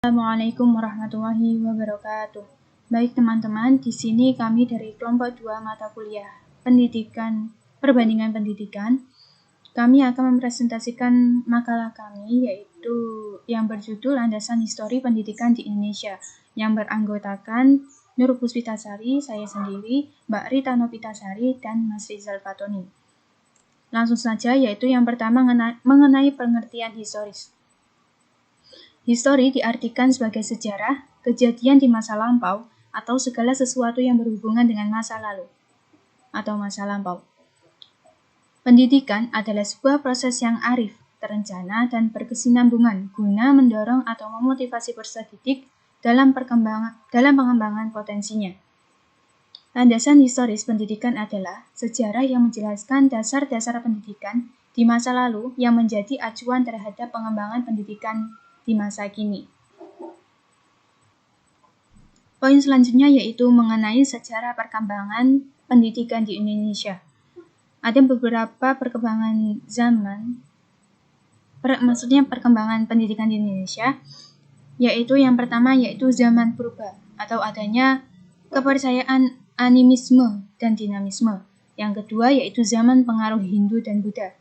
Assalamualaikum warahmatullahi wabarakatuh. Baik teman-teman, di sini kami dari kelompok 2 mata kuliah Perbandingan Pendidikan. Kami akan mempresentasikan makalah kami yaitu yang berjudul Landasan Histori Pendidikan di Indonesia yang beranggotakan Nur Puspitasari, saya sendiri, Mbak Rita Novitasari, dan Mas Rizal Fatoni. Langsung saja, yaitu yang pertama mengenai pengertian historis. Histori diartikan sebagai sejarah, kejadian di masa lampau, atau segala sesuatu yang berhubungan dengan masa lalu atau masa lampau. Pendidikan adalah sebuah proses yang arif, terencana, dan berkesinambungan guna mendorong atau memotivasi peserta didik dalam pengembangan potensinya. Landasan historis pendidikan adalah sejarah yang menjelaskan dasar-dasar pendidikan di masa lalu yang menjadi acuan terhadap pengembangan pendidikan di masa kini. Poin selanjutnya yaitu mengenai sejarah perkembangan pendidikan di Indonesia. Ada beberapa perkembangan zaman, perkembangan pendidikan di Indonesia, yaitu yang pertama yaitu zaman purba atau adanya kepercayaan animisme dan dinamisme. Yang kedua yaitu zaman pengaruh Hindu dan Buddha.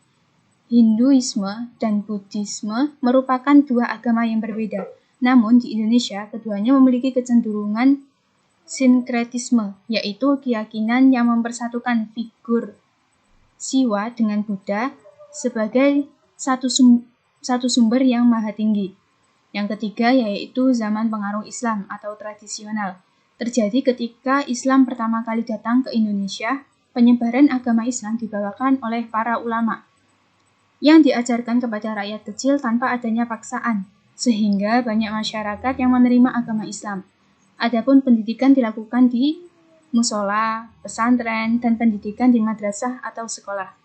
Hinduisme dan Buddhisme merupakan dua agama yang berbeda. Namun di Indonesia, keduanya memiliki kecenderungan sinkretisme, yaitu keyakinan yang mempersatukan figur Siwa dengan Buddha sebagai satu sumber yang maha tinggi. Yang ketiga yaitu zaman pengaruh Islam atau tradisional. Terjadi ketika Islam pertama kali datang ke Indonesia, penyebaran agama Islam dibawakan oleh para ulama yang diajarkan kepada rakyat kecil tanpa adanya paksaan, sehingga banyak masyarakat yang menerima agama Islam. Adapun pendidikan dilakukan di musola, pesantren, dan pendidikan di madrasah atau sekolah.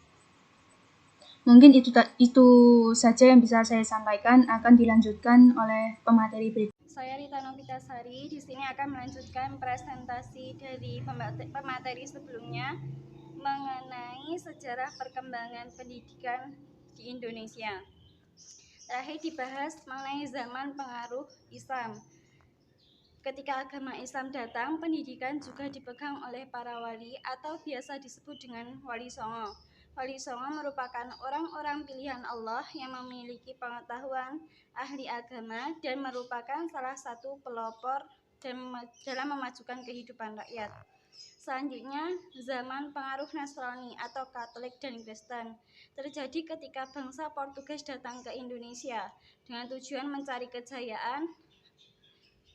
Mungkin itu saja yang bisa saya sampaikan, akan dilanjutkan oleh pemateri berikut. Saya Rita Novitasari, di sini akan melanjutkan presentasi dari pemateri sebelumnya mengenai sejarah perkembangan pendidikan di Indonesia. Terakhir dibahas mengenai zaman pengaruh Islam. Ketika agama Islam datang, pendidikan juga dipegang oleh para wali atau biasa disebut dengan wali songo. Wali songo merupakan orang-orang pilihan Allah yang memiliki pengetahuan ahli agama dan merupakan salah satu pelopor dalam memajukan kehidupan rakyat. Selanjutnya, zaman pengaruh Nasrani atau Katolik dan Kristen terjadi ketika bangsa Portugis datang ke Indonesia dengan tujuan mencari kejayaan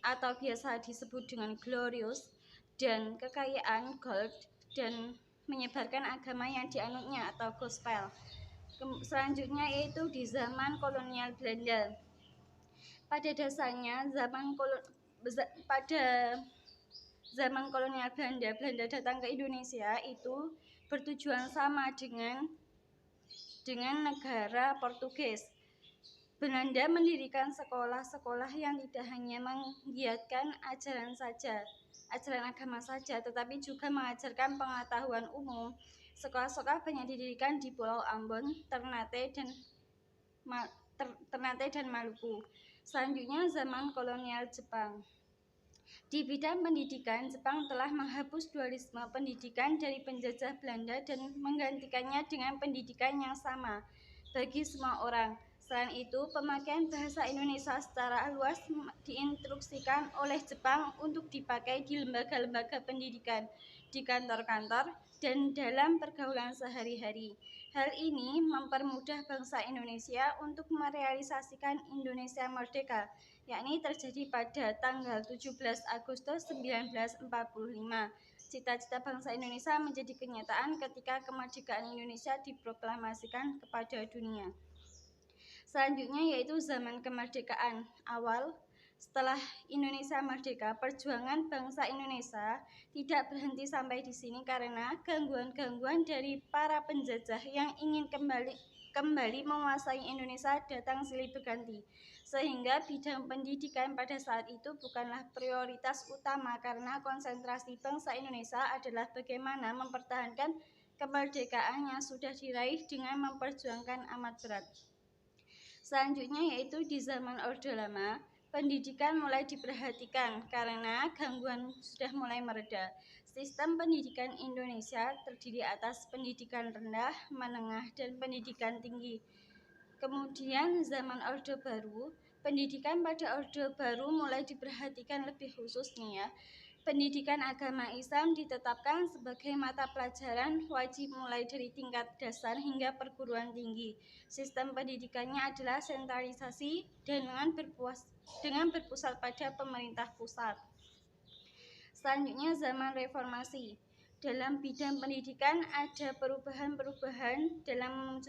atau biasa disebut dengan glorious dan kekayaan gold dan menyebarkan agama yang dianutnya atau gospel. Selanjutnya yaitu di zaman kolonial Belanda. Pada dasarnya pada zaman kolonial Belanda datang ke Indonesia itu bertujuan sama dengan negara Portugis. Belanda mendirikan sekolah-sekolah yang tidak hanya menggiatkan ajaran agama saja, tetapi juga mengajarkan pengetahuan umum. Sekolah-sekolah banyak didirikan di Pulau Ambon, Ternate dan Maluku. Selanjutnya zaman kolonial Jepang. Di bidang pendidikan, Jepang telah menghapus dualisme pendidikan dari penjajah Belanda dan menggantikannya dengan pendidikan yang sama bagi semua orang. Selain itu, pemakaian bahasa Indonesia secara luas diinstruksikan oleh Jepang untuk dipakai di lembaga-lembaga pendidikan, di kantor-kantor, dan dalam pergaulan sehari-hari. Hal ini mempermudah bangsa Indonesia untuk merealisasikan Indonesia Merdeka, yakni terjadi pada tanggal 17 Agustus 1945. Cita-cita bangsa Indonesia menjadi kenyataan ketika kemerdekaan Indonesia diproklamasikan kepada dunia. Selanjutnya yaitu zaman kemerdekaan awal. Setelah Indonesia merdeka, perjuangan bangsa Indonesia tidak berhenti sampai di sini karena gangguan-gangguan dari para penjajah yang ingin kembali menguasai Indonesia datang silih berganti. Sehingga bidang pendidikan pada saat itu bukanlah prioritas utama karena konsentrasi bangsa Indonesia adalah bagaimana mempertahankan kemerdekaan yang sudah diraih dengan memperjuangkan amat berat. Selanjutnya yaitu di zaman Orde Lama, pendidikan mulai diperhatikan karena gangguan sudah mulai mereda. Sistem pendidikan Indonesia terdiri atas pendidikan rendah, menengah, dan pendidikan tinggi. Kemudian zaman Orde Baru, pendidikan pada Orde Baru mulai diperhatikan lebih khusus nih ya. Pendidikan agama Islam ditetapkan sebagai mata pelajaran wajib mulai dari tingkat dasar hingga perguruan tinggi. Sistem pendidikannya adalah sentralisasi dan dengan berpusat pada pemerintah pusat. Selanjutnya zaman reformasi. Dalam bidang pendidikan ada perubahan-perubahan dengan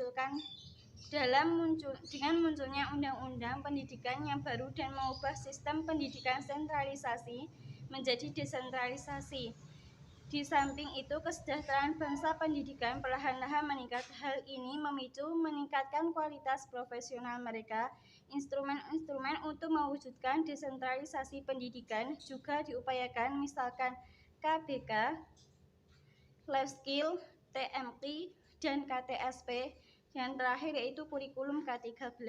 munculnya undang-undang pendidikan yang baru dan mengubah sistem pendidikan sentralisasi menjadi desentralisasi. Di samping itu, kesejahteraan bangsa pendidikan perlahan-lahan meningkat. Hal ini memicu meningkatkan kualitas profesional mereka. Instrumen-instrumen untuk mewujudkan desentralisasi pendidikan juga diupayakan, misalkan KBK, Life Skill, TMK, dan KTSP. Yang terakhir yaitu kurikulum K13.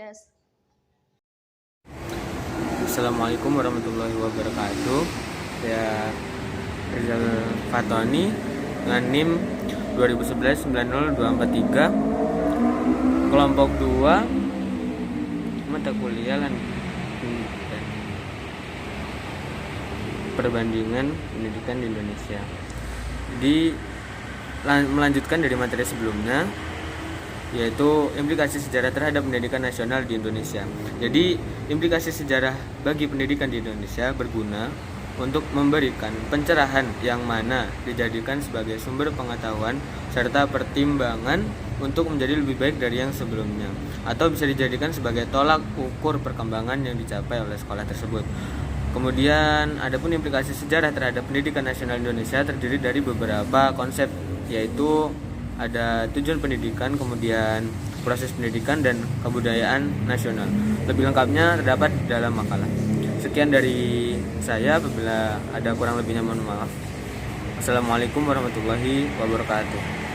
Assalamualaikum warahmatullahi wabarakatuh. Saya Rizal Fatoni dengan NIM 2011-90243, kelompok 2, mata kuliah dan perbandingan pendidikan di Indonesia. Melanjutkan dari materi sebelumnya, yaitu implikasi sejarah terhadap pendidikan nasional di Indonesia. Jadi, implikasi sejarah bagi pendidikan di Indonesia berguna untuk memberikan pencerahan yang mana dijadikan sebagai sumber pengetahuan serta pertimbangan untuk menjadi lebih baik dari yang sebelumnya, atau bisa dijadikan sebagai tolak ukur perkembangan yang dicapai oleh sekolah tersebut. Kemudian, adapun implikasi sejarah terhadap pendidikan nasional Indonesia terdiri dari beberapa konsep, yaitu ada tujuan pendidikan, kemudian proses pendidikan, dan kebudayaan nasional. Lebih lengkapnya terdapat dalam makalah. Sekian dari saya, apabila ada kurang lebihnya mohon maaf. Assalamualaikum warahmatullahi wabarakatuh.